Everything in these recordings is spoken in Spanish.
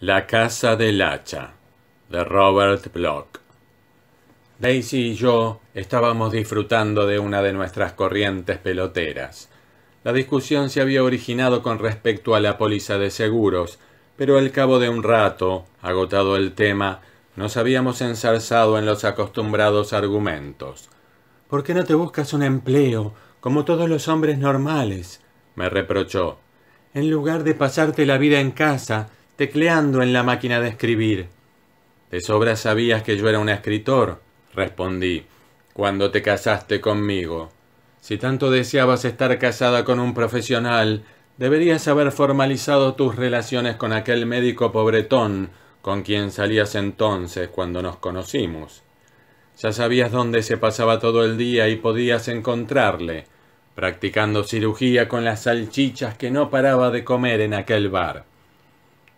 La casa del hacha, de Robert Bloch. Daisy y yo estábamos disfrutando de una de nuestras corrientes peloteras. La discusión se había originado con respecto a la póliza de seguros, pero al cabo de un rato, agotado el tema, nos habíamos enzarzado en los acostumbrados argumentos. «¿Por qué no te buscas un empleo, como todos los hombres normales?», me reprochó, «en lugar de pasarte la vida en casa, tecleando en la máquina de escribir». «De sobra sabías que yo era un escritor», respondí, «cuando te casaste conmigo. Si tanto deseabas estar casada con un profesional, deberías haber formalizado tus relaciones con aquel médico pobretón con quien salías entonces cuando nos conocimos. Ya sabías dónde se pasaba todo el día y podías encontrarle, practicando cirugía con las salchichas que no paraba de comer en aquel bar.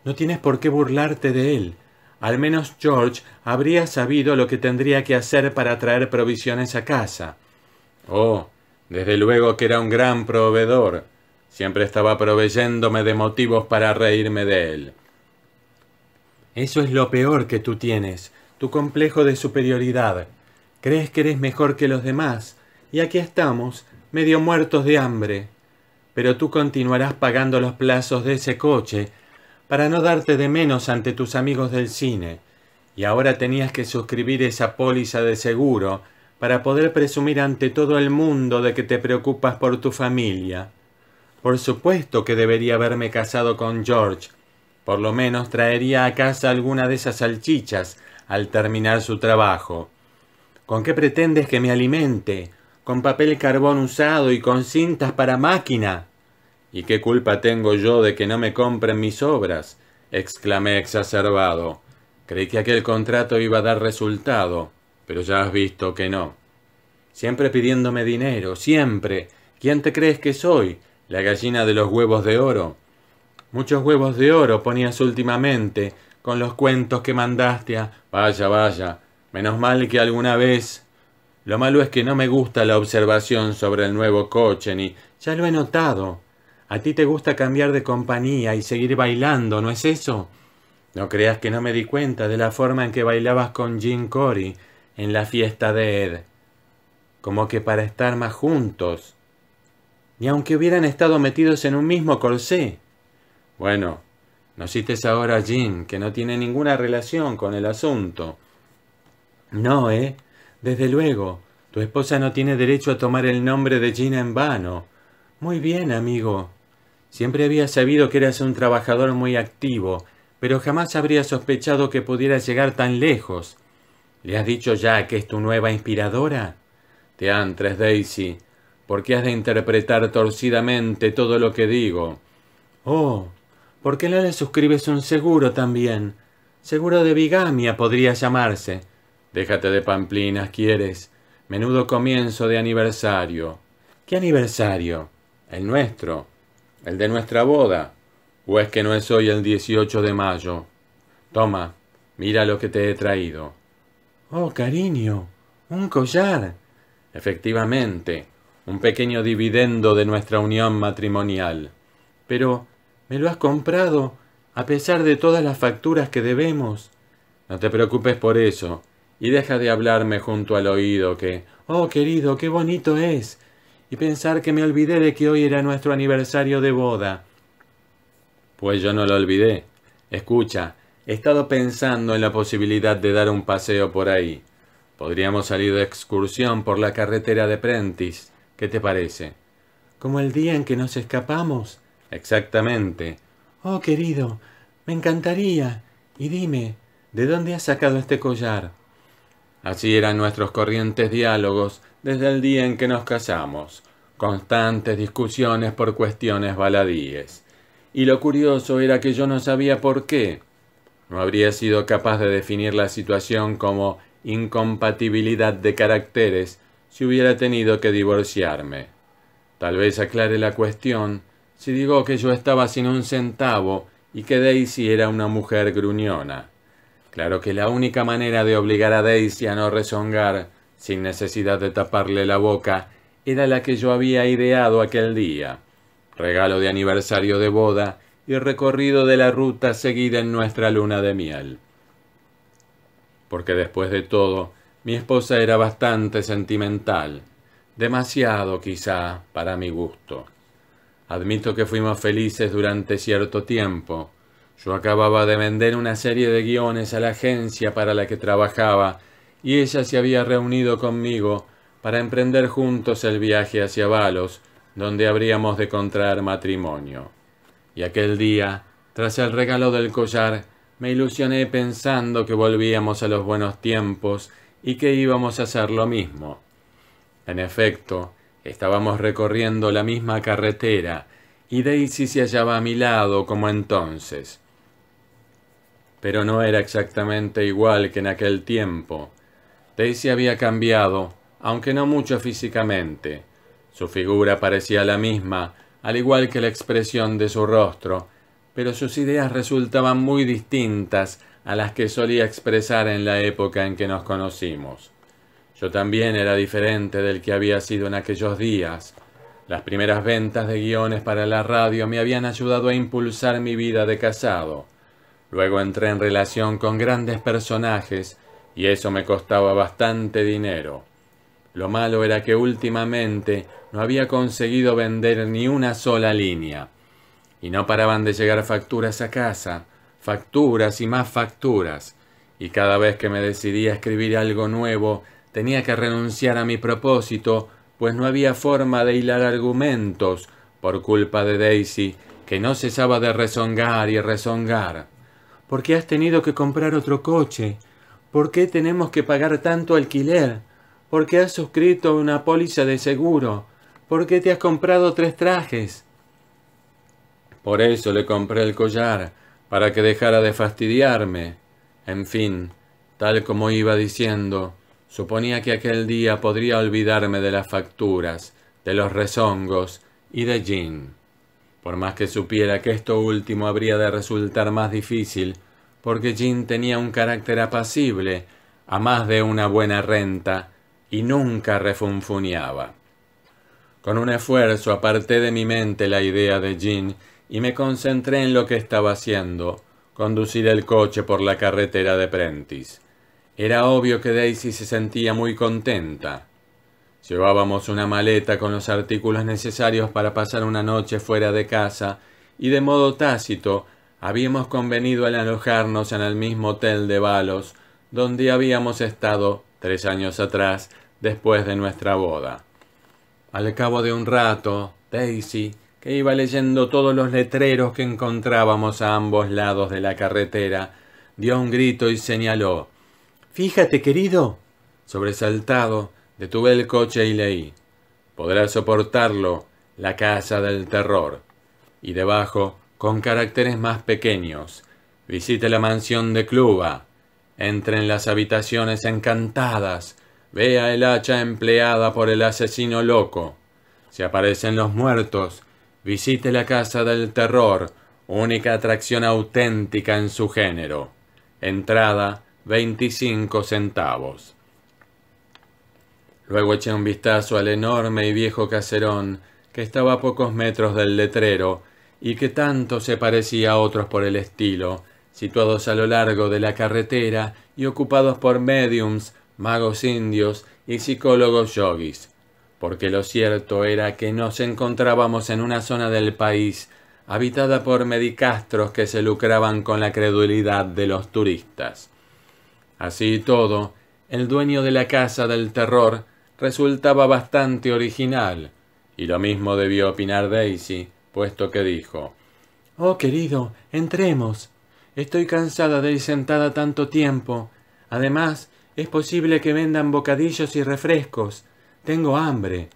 No tienes por qué burlarte de él. Al menos George habría sabido lo que tendría que hacer para traer provisiones a casa. Oh, desde luego que era un gran proveedor. Siempre estaba proveyéndome de motivos para reírme de él». «Eso es lo peor que tú tienes, tu complejo de superioridad. Crees que eres mejor que los demás, y aquí estamos, medio muertos de hambre. Pero tú continuarás pagando los plazos de ese coche para no darte de menos ante tus amigos del cine, y ahora tenías que suscribir esa póliza de seguro para poder presumir ante todo el mundo de que te preocupas por tu familia. Por supuesto que debería haberme casado con George. Por lo menos traería a casa alguna de esas salchichas al terminar su trabajo. ¿Con qué pretendes que me alimente? ¿Con papel carbón usado y con cintas para máquina?» «¿Y qué culpa tengo yo de que no me compren mis obras?», exclamé exacerbado. «Creí que aquel contrato iba a dar resultado, pero ya has visto que no. Siempre pidiéndome dinero, siempre. ¿Quién te crees que soy? ¿La gallina de los huevos de oro?» «Muchos huevos de oro ponías últimamente, con los cuentos que mandaste a...» «Vaya, vaya, menos mal que alguna vez...» «Lo malo es que no me gusta la observación sobre el nuevo coche, ni...» «Ya lo he notado. A ti te gusta cambiar de compañía y seguir bailando, ¿no es eso? No creas que no me di cuenta de la forma en que bailabas con Jim Corey en la fiesta de Ed. Como que para estar más juntos. Ni aunque hubieran estado metidos en un mismo corsé. Bueno, no cites ahora a Jim, que no tiene ninguna relación con el asunto». «No, desde luego. Tu esposa no tiene derecho a tomar el nombre de Jim en vano. Muy bien, amigo. Siempre había sabido que eras un trabajador muy activo, pero jamás habría sospechado que pudieras llegar tan lejos. ¿Le has dicho ya que es tu nueva inspiradora? Te antres, Daisy, porque has de interpretar torcidamente todo lo que digo». «Oh, ¿por qué no le suscribes un seguro también? Seguro de bigamia podría llamarse». «Déjate de pamplinas, ¿quieres? Menudo comienzo de aniversario». «¿Qué aniversario?» «El nuestro. El de nuestra boda. ¿O es que no es hoy el 18 de mayo? Toma, mira lo que te he traído». «Oh, cariño, un collar». «Efectivamente, un pequeño dividendo de nuestra unión matrimonial». «Pero, ¿me lo has comprado a pesar de todas las facturas que debemos?» «No te preocupes por eso, y deja de hablarme junto al oído que...» «Oh, querido, qué bonito es. Y pensar que me olvidé de que hoy era nuestro aniversario de boda». «Pues yo no lo olvidé. Escucha, he estado pensando en la posibilidad de dar un paseo por ahí. Podríamos salir de excursión por la carretera de Prentice. ¿Qué te parece?» «¿Como el día en que nos escapamos?» «Exactamente». «Oh, querido, me encantaría. Y dime, ¿de dónde has sacado este collar?» Así eran nuestros corrientes diálogos desde el día en que nos casamos, constantes discusiones por cuestiones baladíes. Y lo curioso era que yo no sabía por qué. No habría sido capaz de definir la situación como incompatibilidad de caracteres si hubiera tenido que divorciarme. Tal vez aclare la cuestión si digo que yo estaba sin un centavo y que Daisy era una mujer gruñona. Claro que la única manera de obligar a Daisy a no rezongar, sin necesidad de taparle la boca, era la que yo había ideado aquel día. regalo de aniversario de boda y recorrido de la ruta seguida en nuestra luna de miel. Porque después de todo, mi esposa era bastante sentimental, demasiado quizá para mi gusto. Admito que fuimos felices durante cierto tiempo. Yo acababa de vender una serie de guiones a la agencia para la que trabajaba y ella se había reunido conmigo para emprender juntos el viaje hacia Valos, donde habríamos de contraer matrimonio. Y aquel día, tras el regalo del collar, me ilusioné pensando que volvíamos a los buenos tiempos y que íbamos a hacer lo mismo. En efecto, estábamos recorriendo la misma carretera y Daisy se hallaba a mi lado como entonces. Pero no era exactamente igual que en aquel tiempo. Daisy había cambiado, aunque no mucho físicamente. Su figura parecía la misma, al igual que la expresión de su rostro, pero sus ideas resultaban muy distintas a las que solía expresar en la época en que nos conocimos. Yo también era diferente del que había sido en aquellos días. Las primeras ventas de guiones para la radio me habían ayudado a impulsar mi vida de casado. Luego entré en relación con grandes personajes y eso me costaba bastante dinero. Lo malo era que últimamente no había conseguido vender ni una sola línea. Y no paraban de llegar facturas a casa, facturas y más facturas. Y cada vez que me decidía a escribir algo nuevo, tenía que renunciar a mi propósito, pues no había forma de hilar argumentos por culpa de Daisy, que no cesaba de rezongar y rezongar. ¿Por qué has tenido que comprar otro coche? ¿Por qué tenemos que pagar tanto alquiler? ¿Por qué has suscrito una póliza de seguro? ¿Por qué te has comprado 3 trajes? Por eso le compré el collar, para que dejara de fastidiarme. En fin, tal como iba diciendo, suponía que aquel día podría olvidarme de las facturas, de los rezongos y de Jean. Por más que supiera que esto último habría de resultar más difícil, porque Jean tenía un carácter apacible, a más de una buena renta, y nunca refunfuñaba. Con un esfuerzo aparté de mi mente la idea de Jean y me concentré en lo que estaba haciendo, conducir el coche por la carretera de Prentice. Era obvio que Daisy se sentía muy contenta. Llevábamos una maleta con los artículos necesarios para pasar una noche fuera de casa y de modo tácito habíamos convenido en alojarnos en el mismo hotel de Valos donde habíamos estado 3 años atrás después de nuestra boda. Al cabo de un rato, Daisy, que iba leyendo todos los letreros que encontrábamos a ambos lados de la carretera, dio un grito y señaló: «¡Fíjate, querido!». Sobresaltado, detuve el coche y leí: «Podrás soportarlo, la casa del terror». Y debajo, con caracteres más pequeños: «Visite la mansión de Cluba. Entre en las habitaciones encantadas. Vea el hacha empleada por el asesino loco. Si aparecen los muertos, visite la casa del terror, única atracción auténtica en su género. Entrada 25 centavos». Luego eché un vistazo al enorme y viejo caserón que estaba a pocos metros del letrero y que tanto se parecía a otros por el estilo, situados a lo largo de la carretera y ocupados por médiums, magos indios y psicólogos yogis, porque lo cierto era que nos encontrábamos en una zona del país habitada por medicastros que se lucraban con la credulidad de los turistas. Así y todo, el dueño de la casa del terror resultaba bastante original, y lo mismo debió opinar Daisy, puesto que dijo: «Oh, querido, entremos. Estoy cansada de ir sentada tanto tiempo. Además, es posible que vendan bocadillos y refrescos. Tengo hambre».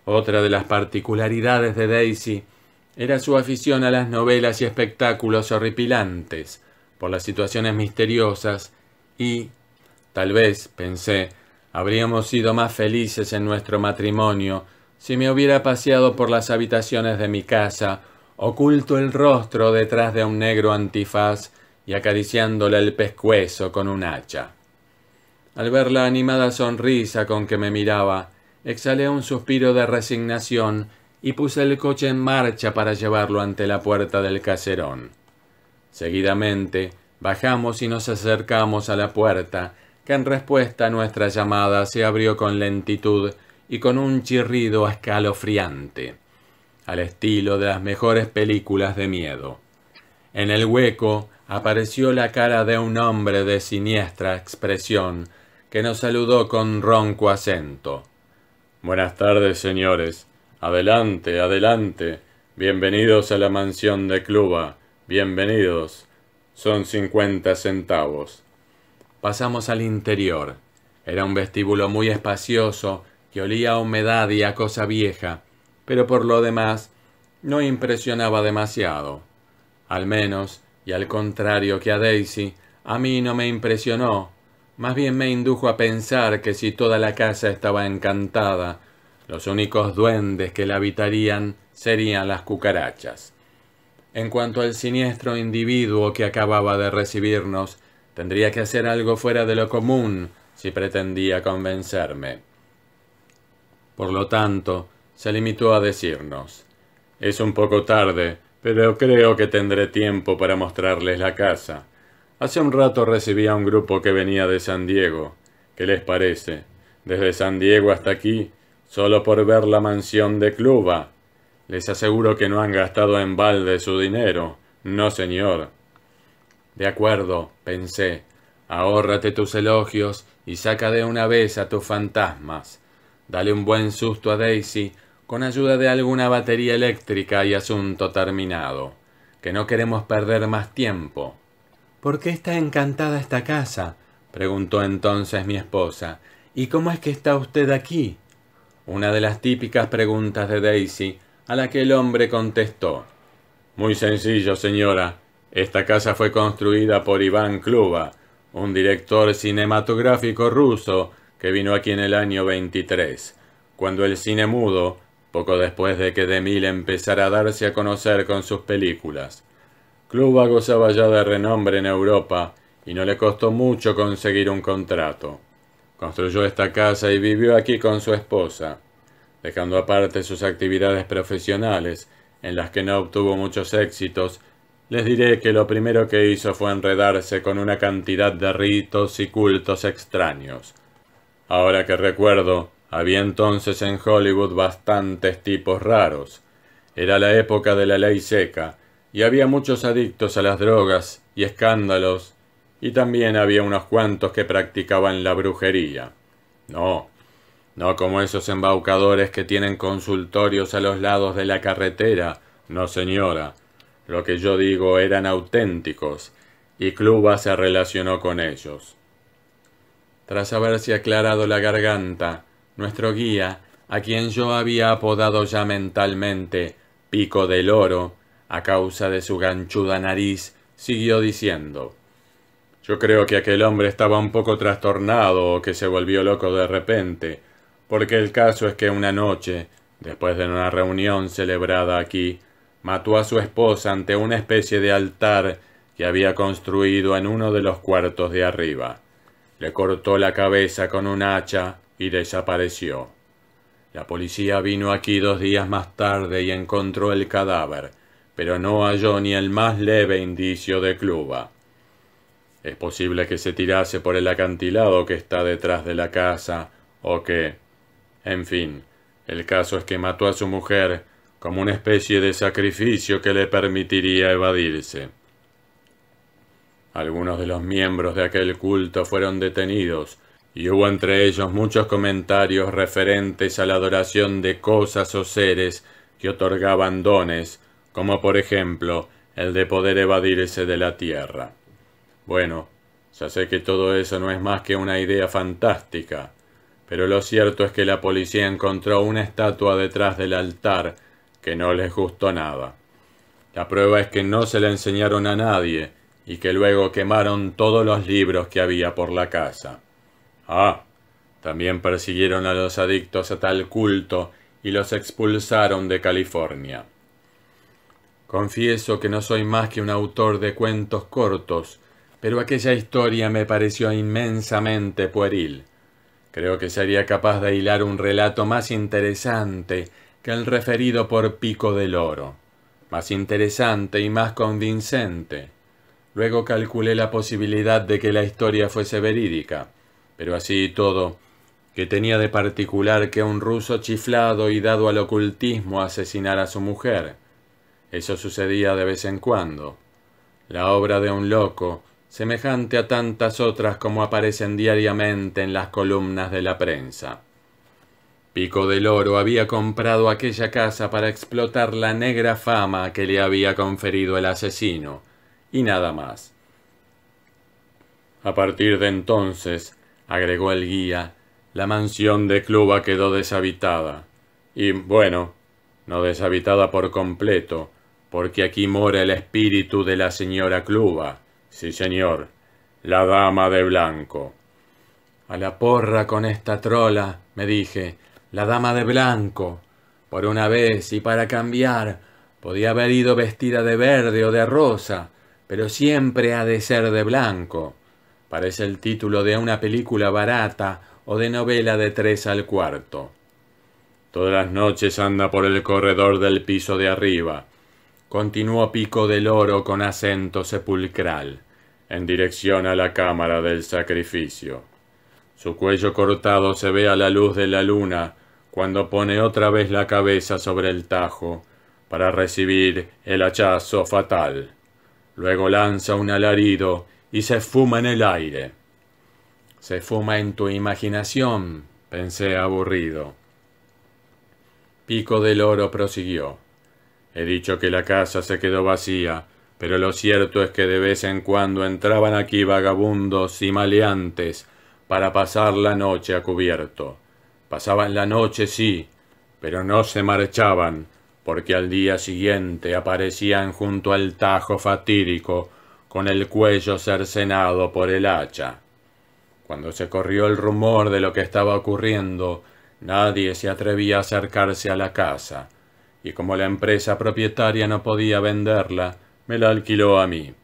Otra de las particularidades de Daisy era su afición a las novelas y espectáculos horripilantes, por las situaciones misteriosas, y, tal vez, pensé, habríamos sido más felices en nuestro matrimonio si me hubiera paseado por las habitaciones de mi casa, oculto el rostro detrás de un negro antifaz y acariciándole el pescuezo con un hacha. Al ver la animada sonrisa con que me miraba, exhalé un suspiro de resignación y puse el coche en marcha para llevarlo ante la puerta del caserón. Seguidamente bajamos y nos acercamos a la puerta, que en respuesta a nuestra llamada se abrió con lentitud y con un chirrido escalofriante, al estilo de las mejores películas de miedo. En el hueco apareció la cara de un hombre de siniestra expresión, que nos saludó con ronco acento. «Buenas tardes, señores. Adelante, adelante. Bienvenidos a la mansión de Cluba. Bienvenidos. Son 50 centavos». Pasamos al interior. Era un vestíbulo muy espacioso, que olía a humedad y a cosa vieja, pero por lo demás no impresionaba demasiado. Al menos, y al contrario que a Daisy, a mí no me impresionó. Más bien me indujo a pensar que si toda la casa estaba encantada, los únicos duendes que la habitarían serían las cucarachas. En cuanto al siniestro individuo que acababa de recibirnos, tendría que hacer algo fuera de lo común si pretendía convencerme. Por lo tanto, se limitó a decirnos: «Es un poco tarde, pero creo que tendré tiempo para mostrarles la casa. Hace un rato recibí a un grupo que venía de San Diego. ¿Qué les parece? Desde San Diego hasta aquí, solo por ver la mansión de Cluba. Les aseguro que no han gastado en balde su dinero. No, señor». «De acuerdo», pensé, «ahórrate tus elogios y saca de una vez a tus fantasmas. Dale un buen susto a Daisy con ayuda de alguna batería eléctrica y asunto terminado, que no queremos perder más tiempo». «¿Por qué está encantada esta casa?», preguntó entonces mi esposa. «¿Y cómo es que está usted aquí?». Una de las típicas preguntas de Daisy, a la que el hombre contestó: «Muy sencillo, señora. Esta casa fue construida por Iván Cluba, un director cinematográfico ruso que vino aquí en el año 23, cuando el cine mudo, poco después de que DeMille empezara a darse a conocer con sus películas. Cluba gozaba ya de renombre en Europa y no le costó mucho conseguir un contrato. Construyó esta casa y vivió aquí con su esposa. Dejando aparte sus actividades profesionales, en las que no obtuvo muchos éxitos, les diré que lo primero que hizo fue enredarse con una cantidad de ritos y cultos extraños. Ahora que recuerdo, había entonces en Hollywood bastantes tipos raros. Era la época de la ley seca, y había muchos adictos a las drogas y escándalos, y también había unos cuantos que practicaban la brujería. No como esos embaucadores que tienen consultorios a los lados de la carretera, no, señora. Lo que yo digo eran auténticos, y Cluba se relacionó con ellos». Tras haberse aclarado la garganta, nuestro guía, a quien yo había apodado ya mentalmente Pico del Oro, a causa de su ganchuda nariz, siguió diciendo: «Yo creo que aquel hombre estaba un poco trastornado o que se volvió loco de repente, porque el caso es que una noche, después de una reunión celebrada aquí, mató a su esposa ante una especie de altar que había construido en uno de los cuartos de arriba. Le cortó la cabeza con un hacha y desapareció. La policía vino aquí 2 días más tarde y encontró el cadáver, pero no halló ni el más leve indicio de Cluba. Es posible que se tirase por el acantilado que está detrás de la casa, o que... En fin, el caso es que mató a su mujer como una especie de sacrificio que le permitiría evadirse. Algunos de los miembros de aquel culto fueron detenidos, y hubo entre ellos muchos comentarios referentes a la adoración de cosas o seres que otorgaban dones, como por ejemplo el de poder evadirse de la tierra. Bueno, ya sé que todo eso no es más que una idea fantástica, pero lo cierto es que la policía encontró una estatua detrás del altar que no les gustó nada. La prueba es que no se la enseñaron a nadie y que luego quemaron todos los libros que había por la casa. También persiguieron a los adictos a tal culto y los expulsaron de California. Confieso que no soy más que un autor de cuentos cortos, pero aquella historia me pareció inmensamente pueril. Creo que sería capaz de hilar un relato más interesante que el referido por Pico del Oro, más interesante y más convincente. Luego calculé la posibilidad de que la historia fuese verídica, pero así y todo, que tenía de particular que un ruso chiflado y dado al ocultismo asesinara a su mujer. Eso sucedía de vez en cuando. La obra de un loco, semejante a tantas otras como aparecen diariamente en las columnas de la prensa. Pico del Oro había comprado aquella casa para explotar la negra fama que le había conferido el asesino, y nada más. A partir de entonces, agregó el guía, la mansión de Cluba quedó deshabitada. Y, bueno, no deshabitada por completo, porque aquí mora el espíritu de la señora Cluba. Sí, señor, la dama de blanco. A la porra con esta trola, me dije, la dama de blanco. Por una vez y para cambiar, podía haber ido vestida de verde o de rosa, pero siempre ha de ser de blanco. Parece el título de una película barata o de novela de 3 al cuarto. Todas las noches anda por el corredor del piso de arriba, continuó Pico del Oro con acento sepulcral, en dirección a la cámara del sacrificio. Su cuello cortado se ve a la luz de la luna cuando pone otra vez la cabeza sobre el tajo para recibir el hachazo fatal. Luego lanza un alarido y se esfuma en el aire. Se fuma en tu imaginación, pensé aburrido. Pico del Oro prosiguió. He dicho que la casa se quedó vacía, pero lo cierto es que de vez en cuando entraban aquí vagabundos y maleantes para pasar la noche a cubierto. Pasaban la noche, sí, pero no se marchaban, porque al día siguiente aparecían junto al tajo fatídico con el cuello cercenado por el hacha. Cuando se corrió el rumor de lo que estaba ocurriendo, nadie se atrevía a acercarse a la casa, y como la empresa propietaria no podía venderla, me la alquiló a mí.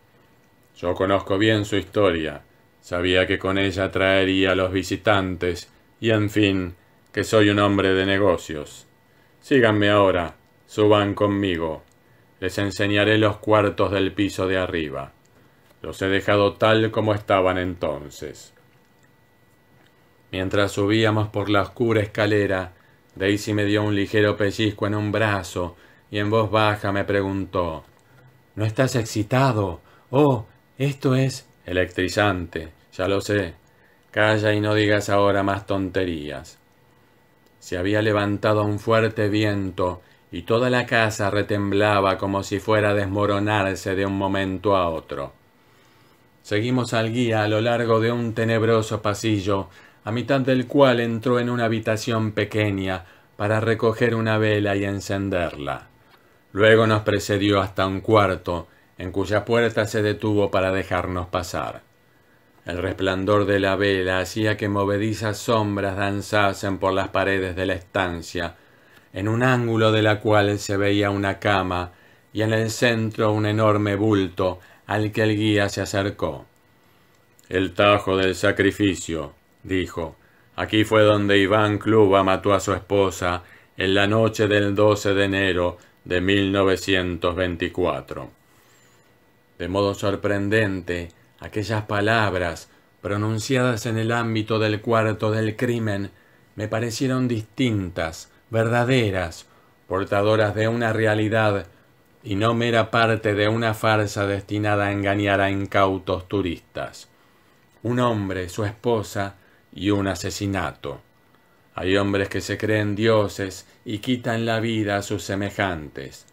Yo conozco bien su historia, sabía que con ella traería a los visitantes, y en fin, que soy un hombre de negocios. Síganme ahora, suban conmigo. Les enseñaré los cuartos del piso de arriba. Los he dejado tal como estaban entonces. Mientras subíamos por la oscura escalera, Daisy me dio un ligero pellizco en un brazo y en voz baja me preguntó: ¿No estás excitado? Oh, esto es electrizante, ya lo sé. Calla y no digas ahora más tonterías. Se había levantado un fuerte viento y toda la casa retemblaba como si fuera a desmoronarse de un momento a otro. Seguimos al guía a lo largo de un tenebroso pasillo, a mitad del cual entró en una habitación pequeña para recoger una vela y encenderla. Luego nos precedió hasta un cuarto, en cuya puerta se detuvo para dejarnos pasar. El resplandor de la vela hacía que movedizas sombras danzasen por las paredes de la estancia, en un ángulo de la cual se veía una cama y en el centro un enorme bulto al que el guía se acercó. «El tajo del sacrificio», dijo. «Aquí fue donde Iván Cluba mató a su esposa en la noche del 12 de enero de 1924. De modo sorprendente, aquellas palabras, pronunciadas en el ámbito del cuarto del crimen, me parecieron distintas, verdaderas, portadoras de una realidad y no mera parte de una farsa destinada a engañar a incautos turistas. Un hombre, su esposa y un asesinato. Hay hombres que se creen dioses y quitan la vida a sus semejantes.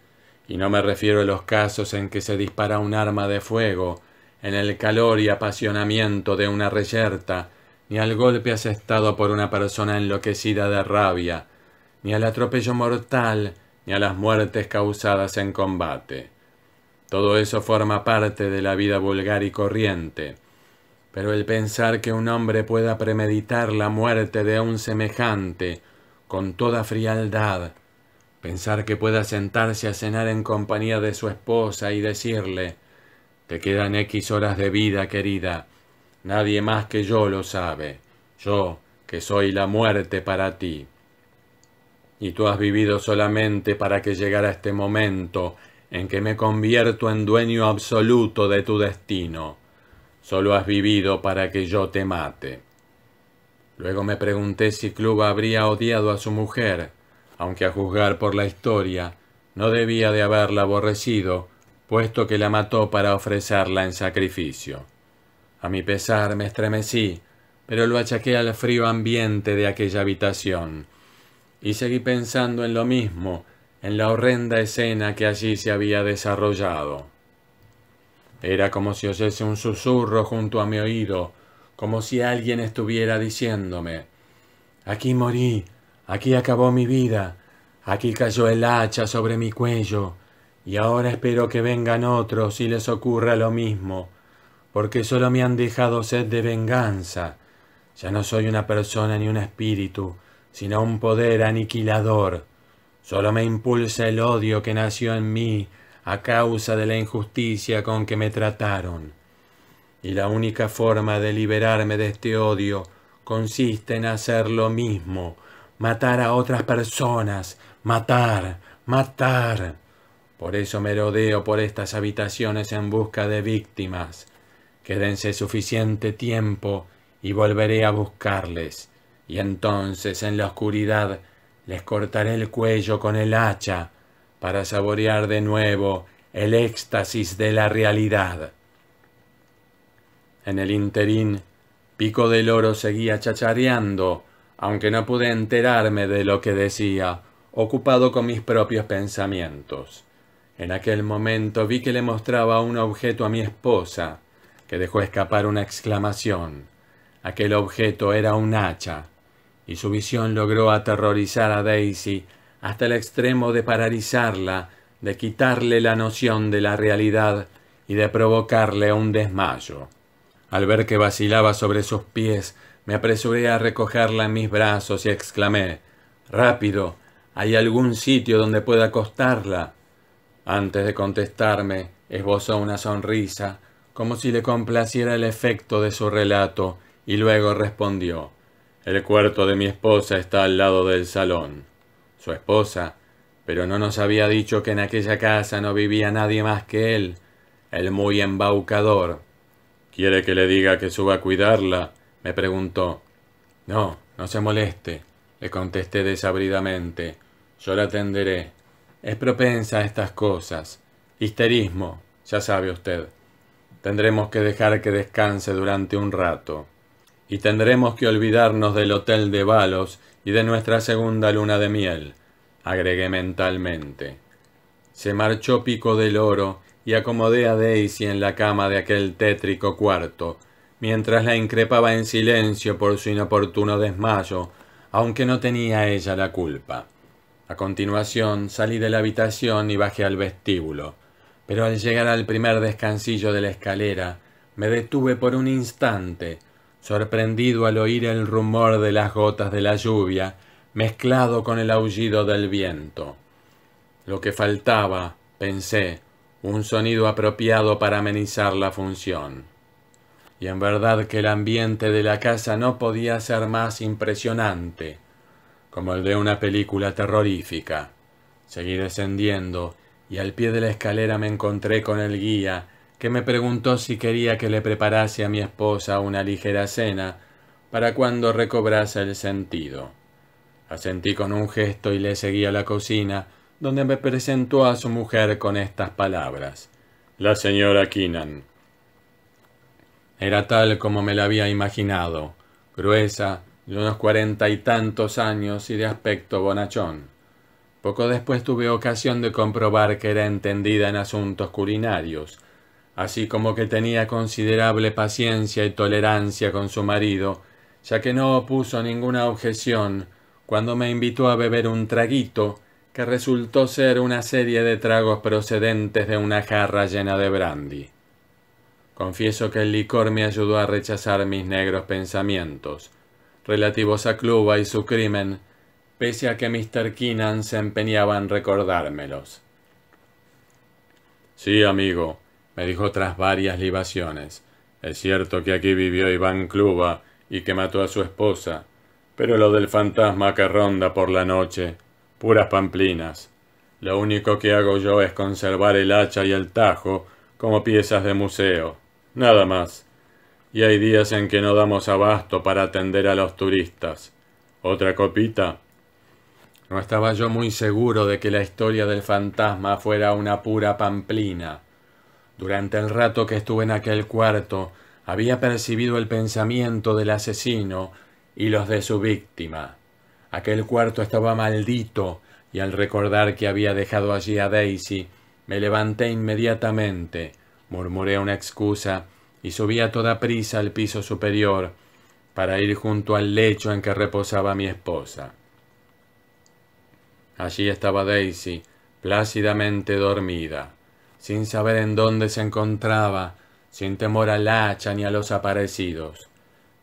Y no me refiero a los casos en que se dispara un arma de fuego, en el calor y apasionamiento de una reyerta, ni al golpe asestado por una persona enloquecida de rabia, ni al atropello mortal, ni a las muertes causadas en combate. Todo eso forma parte de la vida vulgar y corriente. Pero el pensar que un hombre pueda premeditar la muerte de un semejante con toda frialdad, pensar que pueda sentarse a cenar en compañía de su esposa y decirle: «Te quedan X horas de vida, querida. Nadie más que yo lo sabe. Yo, que soy la muerte para ti». y tú has vivido solamente para que llegara este momento en que me convierto en dueño absoluto de tu destino. Solo has vivido para que yo te mate. Luego me pregunté si Club habría odiado a su mujer, aunque a juzgar por la historia, no debía de haberla aborrecido, puesto que la mató para ofrecerla en sacrificio. A mi pesar me estremecí, pero lo achaqué al frío ambiente de aquella habitación, y seguí pensando en lo mismo, en la horrenda escena que allí se había desarrollado. Era como si oyese un susurro junto a mi oído, como si alguien estuviera diciéndome: aquí morí, aquí acabó mi vida, aquí cayó el hacha sobre mi cuello, y ahora espero que vengan otros y les ocurra lo mismo, porque solo me han dejado sed de venganza. Ya no soy una persona ni un espíritu, sino un poder aniquilador. Solo me impulsa el odio que nació en mí a causa de la injusticia con que me trataron. Y la única forma de liberarme de este odio consiste en hacer lo mismo, matar a otras personas, matar. Por eso me rodeo por estas habitaciones en busca de víctimas. Quédense suficiente tiempo y volveré a buscarles, y entonces en la oscuridad les cortaré el cuello con el hacha para saborear de nuevo el éxtasis de la realidad. En el interín, Pico del Oro seguía chachareando, aunque no pude enterarme de lo que decía, ocupado con mis propios pensamientos. En aquel momento vi que le mostraba un objeto a mi esposa, que dejó escapar una exclamación. Aquel objeto era un hacha, y su visión logró aterrorizar a Daisy hasta el extremo de paralizarla, de quitarle la noción de la realidad y de provocarle un desmayo. Al ver que vacilaba sobre sus pies, me apresuré a recogerla en mis brazos y exclamé: «¡Rápido! ¿Hay algún sitio donde pueda acostarla?». Antes de contestarme, esbozó una sonrisa, como si le complaciera el efecto de su relato, y luego respondió: «El cuarto de mi esposa está al lado del salón». Su esposa, pero no nos había dicho que en aquella casa no vivía nadie más que él, el muy embaucador. «¿Quiere que le diga que suba a cuidarla?», me preguntó. «No, no se moleste», le contesté desabridamente. «Yo la atenderé. Es propensa a estas cosas. Histerismo, ya sabe usted. Tendremos que dejar que descanse durante un rato. Y tendremos que olvidarnos del hotel de Balos y de nuestra segunda luna de miel», agregué mentalmente. Se marchó Pico del Oro y acomodé a Daisy en la cama de aquel tétrico cuarto, mientras la increpaba en silencio por su inoportuno desmayo, aunque no tenía ella la culpa. A continuación salí de la habitación y bajé al vestíbulo, pero al llegar al primer descansillo de la escalera me detuve por un instante, sorprendido al oír el rumor de las gotas de la lluvia mezclado con el aullido del viento. Lo que faltaba, pensé, un sonido apropiado para amenizar la función. Y en verdad que el ambiente de la casa no podía ser más impresionante, como el de una película terrorífica. Seguí descendiendo y al pie de la escalera me encontré con el guía, que me preguntó si quería que le preparase a mi esposa una ligera cena para cuando recobrase el sentido. Asentí con un gesto y le seguí a la cocina, donde me presentó a su mujer con estas palabras: «La señora Keenan». Era tal como me la había imaginado, gruesa, de unos 40 y tantos años y de aspecto bonachón. Poco después tuve ocasión de comprobar que era entendida en asuntos culinarios, así como que tenía considerable paciencia y tolerancia con su marido, ya que no opuso ninguna objeción cuando me invitó a beber un traguito, que resultó ser una serie de tragos procedentes de una jarra llena de brandy. Confieso que el licor me ayudó a rechazar mis negros pensamientos relativos a Cluba y su crimen, pese a que Mr. Keenan se empeñaba en recordármelos. «Sí, amigo», me dijo tras varias libaciones, «es cierto que aquí vivió Iván Cluba y que mató a su esposa, pero lo del fantasma que ronda por la noche, puras pamplinas. Lo único que hago yo es conservar el hacha y el tajo como piezas de museo, nada más. Y hay días en que no damos abasto para atender a los turistas. ¿Otra copita? No estaba yo muy seguro de que la historia del fantasma fuera una pura pamplina. Durante el rato que estuve en aquel cuarto, había percibido el pensamiento del asesino y los de su víctima. Aquel cuarto estaba maldito, y al recordar que había dejado allí a Daisy, me levanté inmediatamente, murmuré una excusa y subí a toda prisa al piso superior para ir junto al lecho en que reposaba mi esposa. Allí estaba Daisy, plácidamente dormida, sin saber en dónde se encontraba, sin temor al hacha ni a los aparecidos.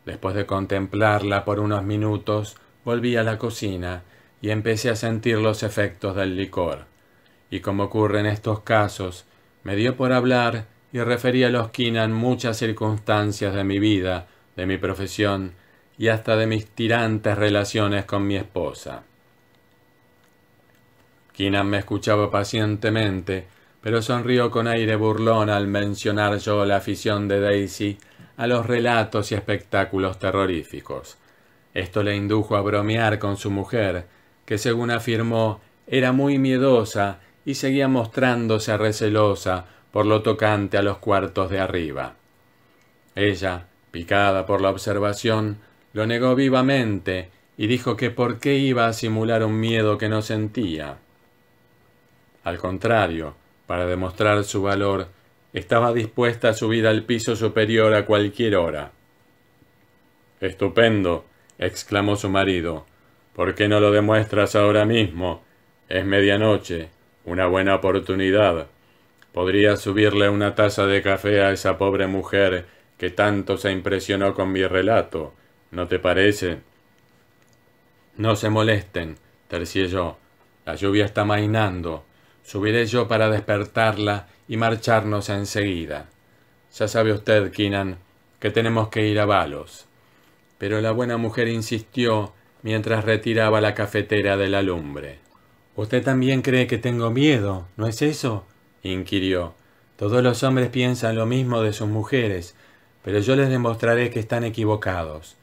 Después de contemplarla por unos minutos, volví a la cocina y empecé a sentir los efectos del licor. Y como ocurre en estos casos, me dio por hablar y referí a los Keenan muchas circunstancias de mi vida, de mi profesión y hasta de mis tirantes relaciones con mi esposa. Keenan me escuchaba pacientemente, pero sonrió con aire burlón al mencionar yo la afición de Daisy a los relatos y espectáculos terroríficos. Esto le indujo a bromear con su mujer, que según afirmó era muy miedosa y seguía mostrándose recelosa por lo tocante a los cuartos de arriba. Ella, picada por la observación, lo negó vivamente y dijo que por qué iba a simular un miedo que no sentía. Al contrario, para demostrar su valor, estaba dispuesta a subir al piso superior a cualquier hora. «Estupendo», exclamó su marido. «¿Por qué no lo demuestras ahora mismo? Es medianoche, una buena oportunidad. Podrías subirle una taza de café a esa pobre mujer que tanto se impresionó con mi relato, ¿no te parece?» «No se molesten», tercié yo. «La lluvia está amainando. Subiré yo para despertarla y marcharnos enseguida. Ya sabe usted, Keenan, que tenemos que ir a Balos». Pero la buena mujer insistió mientras retiraba la cafetera de la lumbre. «¿Usted también cree que tengo miedo, no es eso?», inquirió. «Todos los hombres piensan lo mismo de sus mujeres, pero yo les demostraré que están equivocados».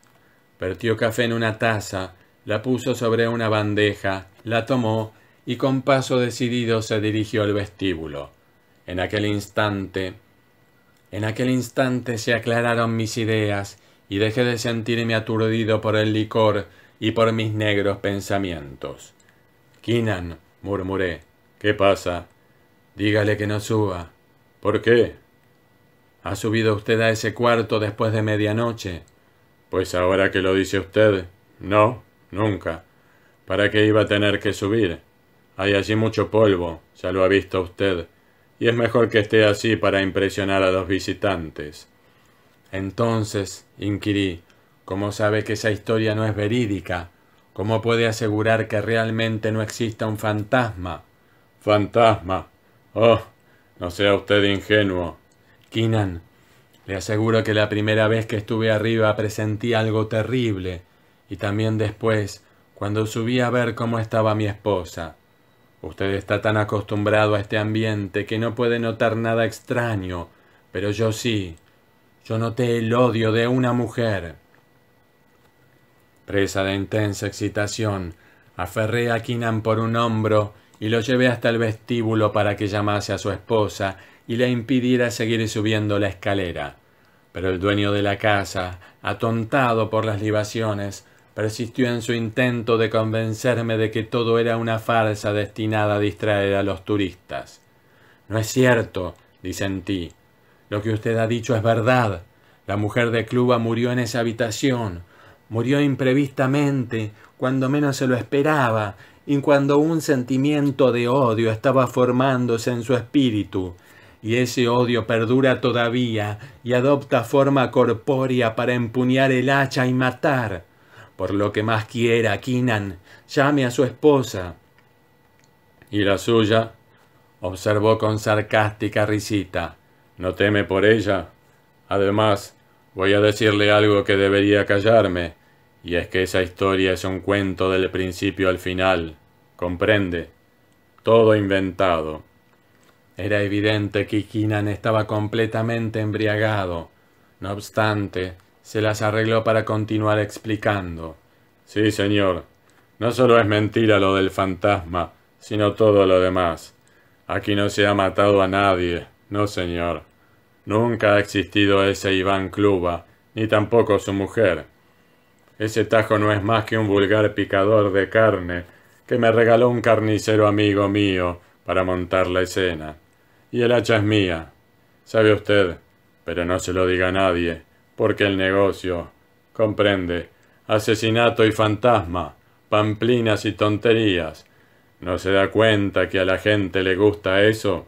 Vertió café en una taza, la puso sobre una bandeja, la tomó y con paso decidido se dirigió al vestíbulo. En aquel instante se aclararon mis ideas y dejé de sentirme aturdido por el licor y por mis negros pensamientos. «Keenan», murmuré, «¿qué pasa?» «Dígale que no suba». «¿Por qué?» «¿Ha subido usted a ese cuarto después de medianoche?» «Pues ahora que lo dice usted, no, nunca. ¿Para qué iba a tener que subir? Hay allí mucho polvo, ya lo ha visto usted, y es mejor que esté así para impresionar a los visitantes». «Entonces», inquirí, «¿cómo sabe que esa historia no es verídica? ¿Cómo puede asegurar que realmente no exista un fantasma?» «¿Fantasma? Oh, no sea usted ingenuo». «Keenan, le aseguro que la primera vez que estuve arriba presentí algo terrible, y también después, cuando subí a ver cómo estaba mi esposa. Usted está tan acostumbrado a este ambiente que no puede notar nada extraño, pero yo sí. Yo noté el odio de una mujer». Presa de intensa excitación, aferré a Keenan por un hombro y lo llevé hasta el vestíbulo para que llamase a su esposa y le impidiera seguir subiendo la escalera. Pero el dueño de la casa, atontado por las libaciones, persistió en su intento de convencerme de que todo era una farsa destinada a distraer a los turistas. «No es cierto», disentí. «Lo que usted ha dicho es verdad. La mujer de Cluba murió en esa habitación. Murió imprevistamente, cuando menos se lo esperaba, y cuando un sentimiento de odio estaba formándose en su espíritu. Y ese odio perdura todavía y adopta forma corpórea para empuñar el hacha y matar. Por lo que más quiera, Keenan, llame a su esposa». «¿Y la suya?», observó con sarcástica risita. «¿No teme por ella? Además, voy a decirle algo que debería callarme, y es que esa historia es un cuento del principio al final. Comprende, todo inventado. Era evidente que Keenan estaba completamente embriagado. No obstante, se las arregló para continuar explicando. Sí, señor. No solo es mentira lo del fantasma, sino todo lo demás. Aquí no se ha matado a nadie. No, señor. Nunca ha existido ese Iván Kluba, ni tampoco su mujer. Ese Tajo no es más que un vulgar picador de carne que me regaló un carnicero amigo mío para montar la escena. Y el hacha es mía. Sabe usted, pero no se lo diga a nadie, porque el negocio, comprende, asesinato y fantasma, pamplinas y tonterías. ¿No se da cuenta que a la gente le gusta eso?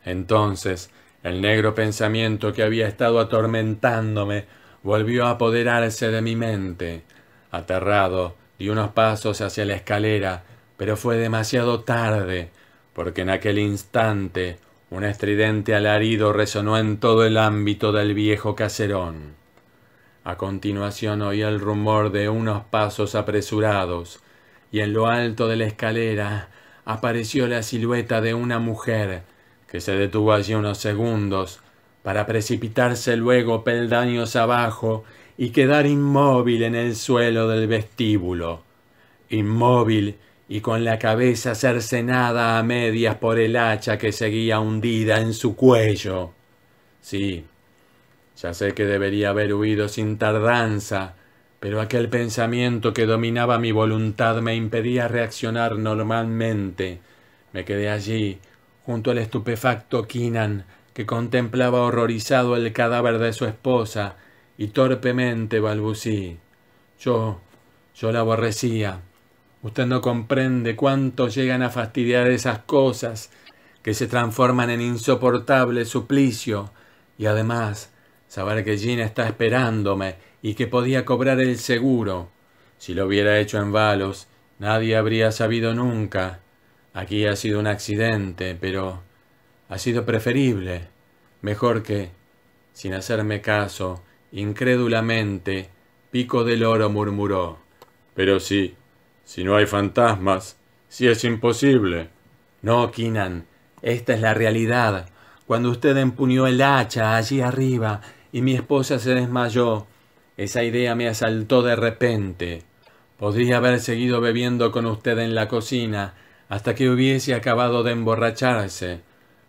Entonces, el negro pensamiento que había estado atormentándome volvió a apoderarse de mi mente. Aterrado, di unos pasos hacia la escalera, pero fue demasiado tarde, porque en aquel instante un estridente alarido resonó en todo el ámbito del viejo caserón. A continuación oí el rumor de unos pasos apresurados, y en lo alto de la escalera apareció la silueta de una mujer, que se detuvo allí unos segundos, para precipitarse luego peldaños abajo y quedar inmóvil en el suelo del vestíbulo. Inmóvil y con la cabeza cercenada a medias por el hacha que seguía hundida en su cuello. Sí, ya sé que debería haber huido sin tardanza, pero aquel pensamiento que dominaba mi voluntad me impedía reaccionar normalmente. Me quedé allí, junto al estupefacto Keenan, que contemplaba horrorizado el cadáver de su esposa, y torpemente balbucí. Yo la aborrecía. Usted no comprende cuánto llegan a fastidiar esas cosas, que se transforman en insoportable suplicio, y además, saber que Gina está esperándome y que podía cobrar el seguro. Si lo hubiera hecho en Valos, nadie habría sabido nunca. Aquí ha sido un accidente, pero ha sido preferible. Mejor que, sin hacerme caso, incrédulamente, Pico del Oro murmuró. Pero si no hay fantasmas, si es imposible. No, Keenan, esta es la realidad. Cuando usted empuñó el hacha allí arriba y mi esposa se desmayó, esa idea me asaltó de repente. Podría haber seguido bebiendo con usted en la cocina hasta que hubiese acabado de emborracharse.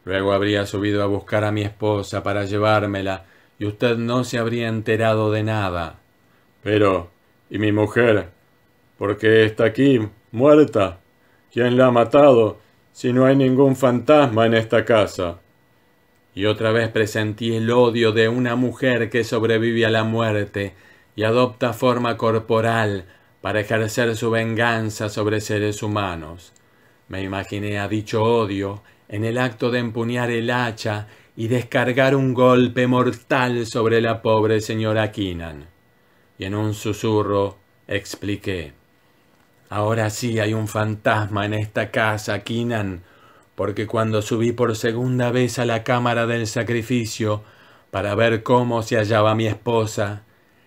Luego habría subido a buscar a mi esposa para llevármela y usted no se habría enterado de nada. Pero, ¿y mi mujer? ¿Por qué está aquí, muerta? ¿Quién la ha matado, si no hay ningún fantasma en esta casa? Y otra vez presentí el odio de una mujer que sobrevive a la muerte y adopta forma corporal para ejercer su venganza sobre seres humanos. Me imaginé a dicho odio en el acto de empuñar el hacha y descargar un golpe mortal sobre la pobre señora Keenan. Y en un susurro expliqué. Ahora sí hay un fantasma en esta casa, Keenan, porque cuando subí por segunda vez a la cámara del sacrificio para ver cómo se hallaba mi esposa,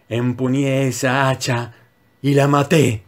empuñé esa hacha y la maté.